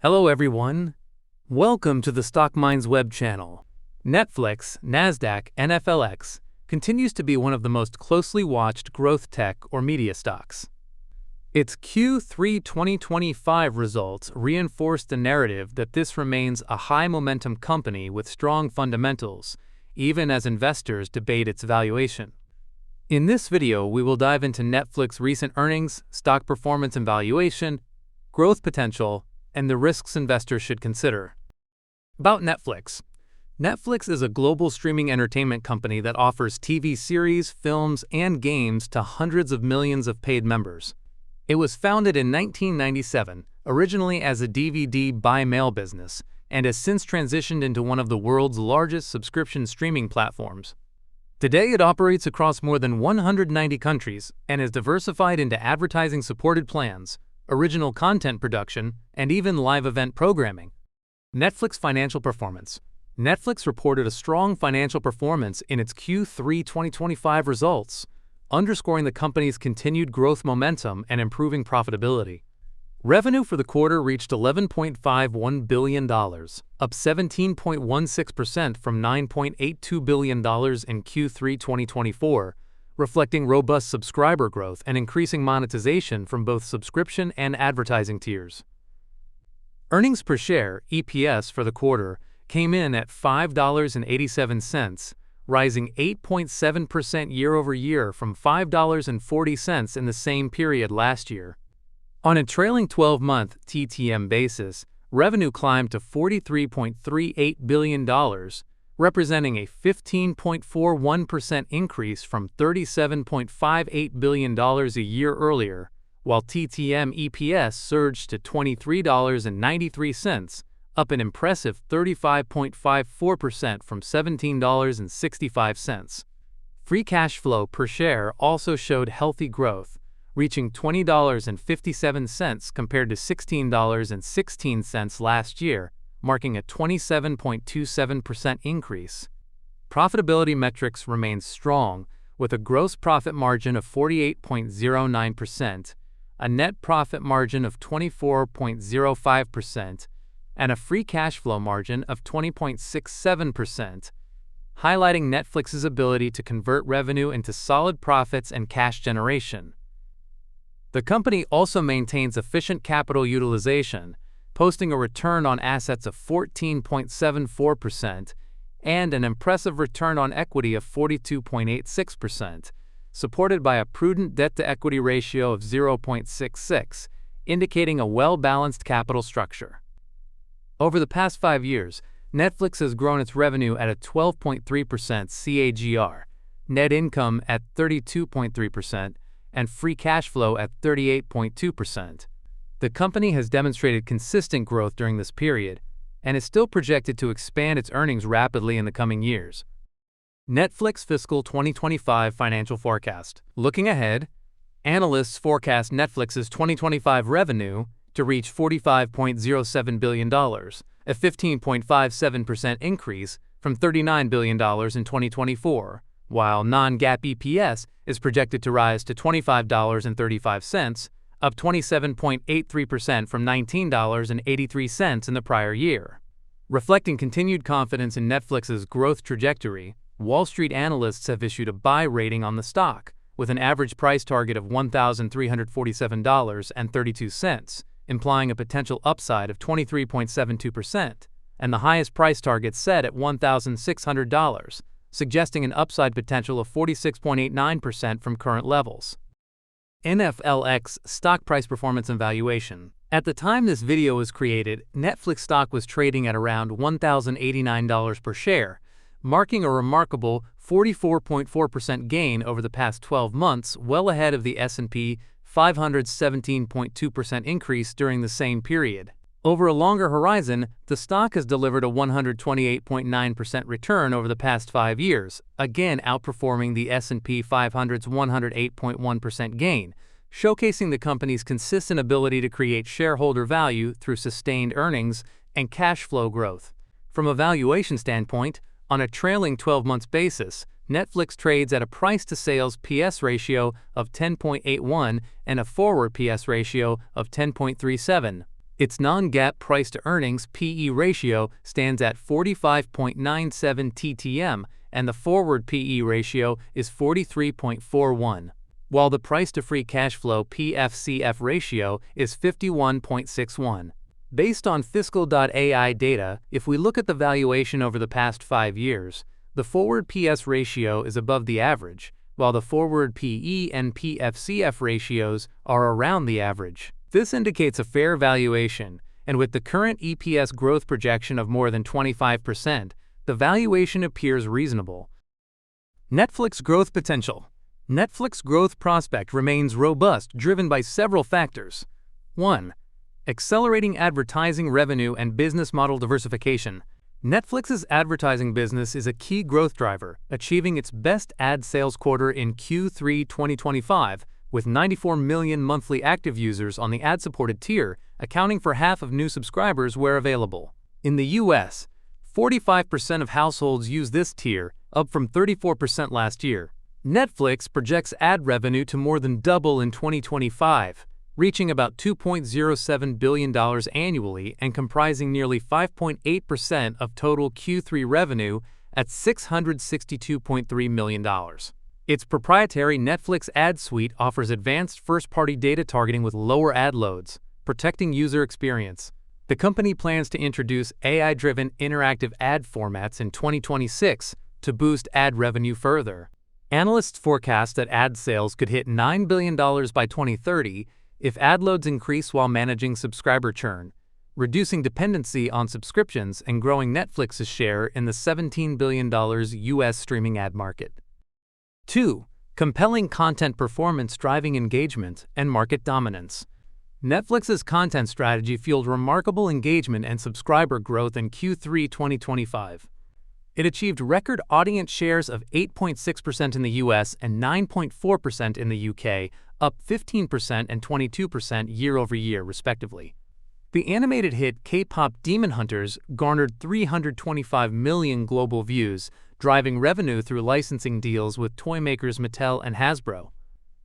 Hello everyone. Welcome to the Stock Minds web channel. Netflix, NASDAQ, NFLX continues to be one of the most closely watched growth tech or media stocks. Its Q3 2025 results reinforce the narrative that this remains a high-momentum company with strong fundamentals, even as investors debate its valuation. In this video, we will dive into Netflix's recent earnings, stock performance and valuation, growth potential, and the risks investors should consider. About Netflix. Netflix is a global streaming entertainment company that offers TV series, films, and games to hundreds of millions of paid members. It was founded in 1997, originally as a DVD by-mail business, and has since transitioned into one of the world's largest subscription streaming platforms. Today, it operates across more than 190 countries and is diversified into advertising-supported plans, original content production, and even live event programming. Netflix financial performance. Netflix reported a strong financial performance in its Q3 2025 results, underscoring the company's continued growth momentum and improving profitability. Revenue for the quarter reached $11.51 billion, up 17.16% from $9.82 billion in Q3 2024, reflecting robust subscriber growth and increasing monetization from both subscription and advertising tiers. Earnings per share (EPS) for the quarter came in at $5.87, rising 8.7% year-over-year from $5.40 in the same period last year. On a trailing 12-month TTM basis, revenue climbed to $43.38 billion, representing a 15.41% increase from $37.58 billion a year earlier, while TTM EPS surged to $23.93, up an impressive 35.54% from $17.65. Free cash flow per share also showed healthy growth, reaching $20.57 compared to $16.16 last year, marking a 27.27% increase. Profitability metrics remained strong, with a gross profit margin of 48.09%, a net profit margin of 24.05%, and a free cash flow margin of 20.67%, highlighting Netflix's ability to convert revenue into solid profits and cash generation. The company also maintains efficient capital utilization, posting a return on assets of 14.74% and an impressive return on equity of 42.86%, supported by a prudent debt-to-equity ratio of 0.66, indicating a well-balanced capital structure. Over the past 5 years, Netflix has grown its revenue at a 12.3% CAGR, net income at 32.3%, and free cash flow at 38.2%. The company has demonstrated consistent growth during this period and is still projected to expand its earnings rapidly in the coming years. Netflix Fiscal 2025 Financial Forecast. Looking ahead, analysts forecast Netflix's 2025 revenue to reach $45.07 billion, a 15.57% increase from $39 billion in 2024, while non-GAAP EPS is projected to rise to $25.35, up 27.83% from $19.83 in the prior year. Reflecting continued confidence in Netflix's growth trajectory, Wall Street analysts have issued a buy rating on the stock, with an average price target of $1,347.32, implying a potential upside of 23.72%, and the highest price target set at $1,600, suggesting an upside potential of 46.89% from current levels. NFLX stock price performance and valuation. At the time this video was created, Netflix stock was trading at around $1,089 per share, marking a remarkable 44.4% gain over the past 12 months, well ahead of the S&P 500's 17.2% increase during the same period. Over a longer horizon, the stock has delivered a 128.9% return over the past 5 years, again outperforming the S&P 500's 108.1% gain, showcasing the company's consistent ability to create shareholder value through sustained earnings and cash flow growth. From a valuation standpoint, on a trailing 12-month basis, Netflix trades at a price-to-sales PS ratio of 10.81 and a forward PS ratio of 10.37. Its non-GAAP price-to-earnings (PE) ratio stands at 45.97 TTM, and the forward PE ratio is 43.41, while the price-to-free cash flow (PFCF) ratio is 51.61. Based on Fiscal.ai data, if we look at the valuation over the past 5 years, the forward PS ratio is above the average, while the forward PE and PFCF ratios are around the average. This indicates a fair valuation, and with the current EPS growth projection of more than 25%, the valuation appears reasonable. Netflix growth potential. Netflix growth prospect remains robust, driven by several factors. 1. Accelerating advertising revenue and business model diversification. Netflix's advertising business is a key growth driver, achieving its best ad sales quarter in Q3 2025, with 94 million monthly active users on the ad-supported tier, accounting for half of new subscribers where available. In the U.S., 45% of households use this tier, up from 34% last year. Netflix projects ad revenue to more than double in 2025, reaching about $2.07 billion annually and comprising nearly 5.8% of total Q3 revenue at $662.3 million. Its proprietary Netflix ad suite offers advanced first-party data targeting with lower ad loads, protecting user experience. The company plans to introduce AI-driven interactive ad formats in 2026 to boost ad revenue further. Analysts forecast that ad sales could hit $9 billion by 2030 if ad loads increase while managing subscriber churn, reducing dependency on subscriptions and growing Netflix's share in the $17 billion U.S. streaming ad market. 2. Compelling content performance driving engagement and market dominance. Netflix's content strategy fueled remarkable engagement and subscriber growth in Q3 2025. It achieved record audience shares of 8.6% in the US and 9.4% in the UK, up 15% and 22% year-over-year, respectively. The animated hit K-pop Demon Hunters garnered 325 million global views, driving revenue through licensing deals with toy makers Mattel and Hasbro.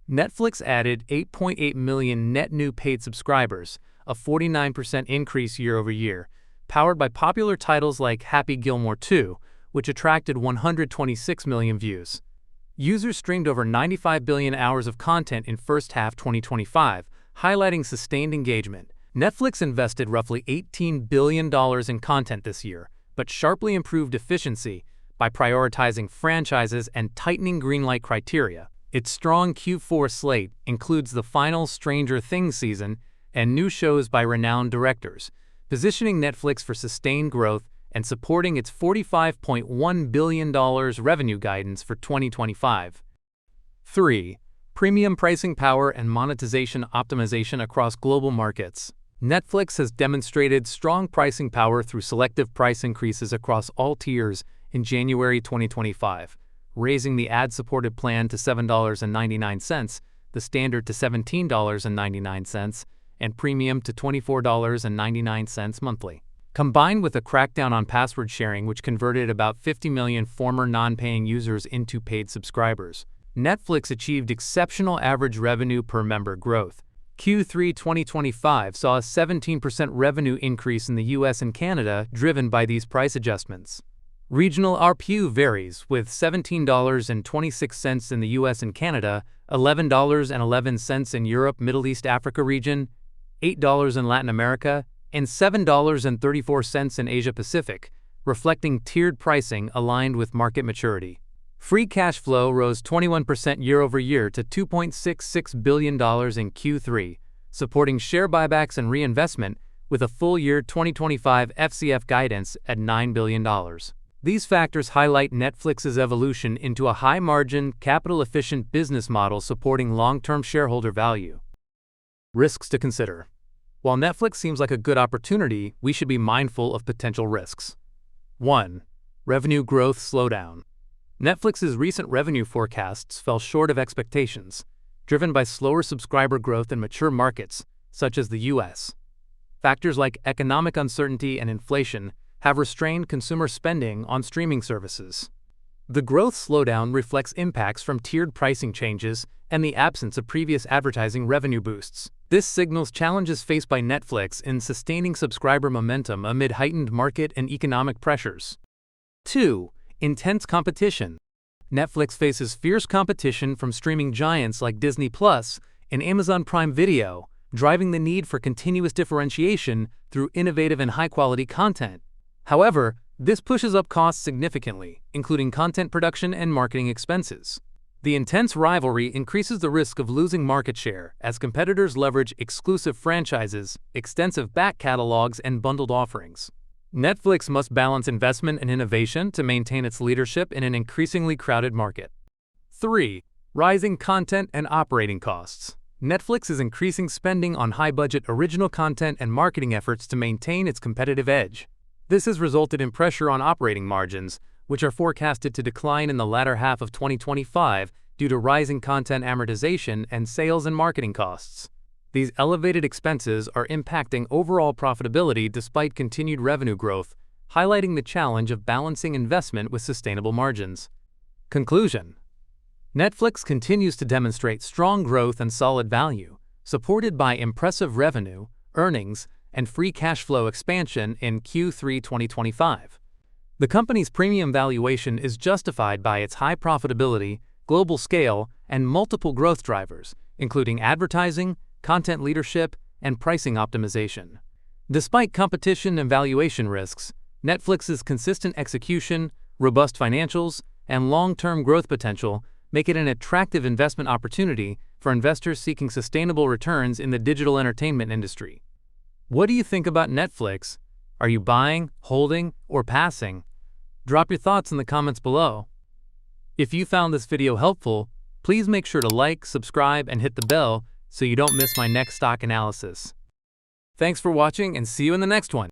Netflix added 8.8 million net new paid subscribers, a 49% increase year-over-year, powered by popular titles like Happy Gilmore 2, which attracted 126 million views. Users streamed over 95 billion hours of content in first half 2025, highlighting sustained engagement. Netflix invested roughly $18 billion in content this year, but sharply improved efficiency by prioritizing franchises and tightening greenlight criteria. Its strong Q4 slate includes the final Stranger Things season and new shows by renowned directors, positioning Netflix for sustained growth and supporting its $45.1 billion revenue guidance for 2025. 3. Premium pricing power and monetization optimization across global markets. Netflix has demonstrated strong pricing power through selective price increases across all tiers in January 2025, raising the ad-supported plan to $7.99, the standard to $17.99, and premium to $24.99 monthly. Combined with a crackdown on password sharing, which converted about 50 million former non-paying users into paid subscribers, Netflix achieved exceptional average revenue per member growth. Q3 2025 saw a 17% revenue increase in the US and Canada, driven by these price adjustments. Regional ARPU varies, with $17.26 in the US and Canada, $11.11 in Europe, Middle East, Africa region, $8 in Latin America, and $7.34 in Asia Pacific, reflecting tiered pricing aligned with market maturity. Free cash flow rose 21% year-over-year to $2.66 billion in Q3, supporting share buybacks and reinvestment, with a full-year 2025 FCF guidance at $9 billion. These factors highlight Netflix's evolution into a high-margin, capital-efficient business model supporting long-term shareholder value. Risks to consider. While Netflix seems like a good opportunity, we should be mindful of potential risks. 1. Revenue growth slowdown. Netflix's recent revenue forecasts fell short of expectations, driven by slower subscriber growth in mature markets, such as the U.S. Factors like economic uncertainty and inflation have restrained consumer spending on streaming services. The growth slowdown reflects impacts from tiered pricing changes and the absence of previous advertising revenue boosts. This signals challenges faced by Netflix in sustaining subscriber momentum amid heightened market and economic pressures. 2. Intense competition. Netflix faces fierce competition from streaming giants like Disney Plus and Amazon Prime Video, driving the need for continuous differentiation through innovative and high-quality content. However, this pushes up costs significantly, including content production and marketing expenses. The intense rivalry increases the risk of losing market share as competitors leverage exclusive franchises, extensive back catalogs, and bundled offerings. Netflix must balance investment and innovation to maintain its leadership in an increasingly crowded market. 3. Rising content and operating costs. Netflix is increasing spending on high-budget original content and marketing efforts to maintain its competitive edge. This has resulted in pressure on operating margins, which are forecasted to decline in the latter half of 2025 due to rising content amortization and sales and marketing costs. These elevated expenses are impacting overall profitability despite continued revenue growth, highlighting the challenge of balancing investment with sustainable margins. Conclusion: Netflix continues to demonstrate strong growth and solid value, supported by impressive revenue, earnings, and free cash flow expansion in Q3 2025. The company's premium valuation is justified by its high profitability, global scale, and multiple growth drivers, including advertising, content leadership, and pricing optimization. Despite competition and valuation risks, Netflix's consistent execution, robust financials, and long-term growth potential make it an attractive investment opportunity for investors seeking sustainable returns in the digital entertainment industry. What do you think about Netflix? Are you buying, holding, or passing? Drop your thoughts in the comments below. If you found this video helpful, please make sure to like, subscribe, and hit the bell so you don't miss my next stock analysis. Thanks for watching and see you in the next one.